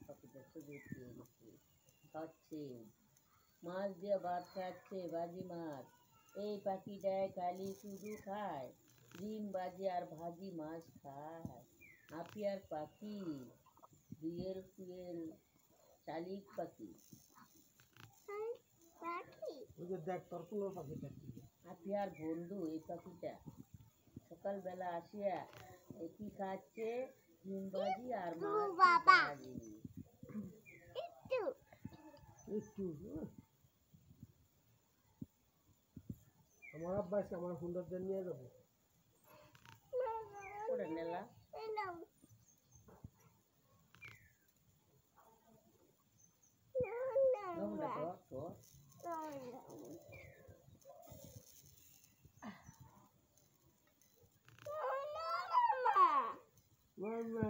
পাখিটা শুধু খাচ্ছে মাছ দিয়ে ভাত খাচ্ছে ভাজি মাছ। এই পাখিটায় খালি শুধু খায় ডিম ভাজি আর ভাজি মাছ খায়। আপিয়ার পাখি দুয়েল ফুয়েল শালিক পাখি। দেখ তোর কোনো পাখিটা আপিয়ার বন্ধু এই পাখিটা সকালবেলা আসিয়া কি খাচ্ছে ডিম ভাজি আর মাছ ভাজি। একটু আমার আব্বা আছে আমার সুন্দরদের নিয়ে যাবো করে নেলা মামা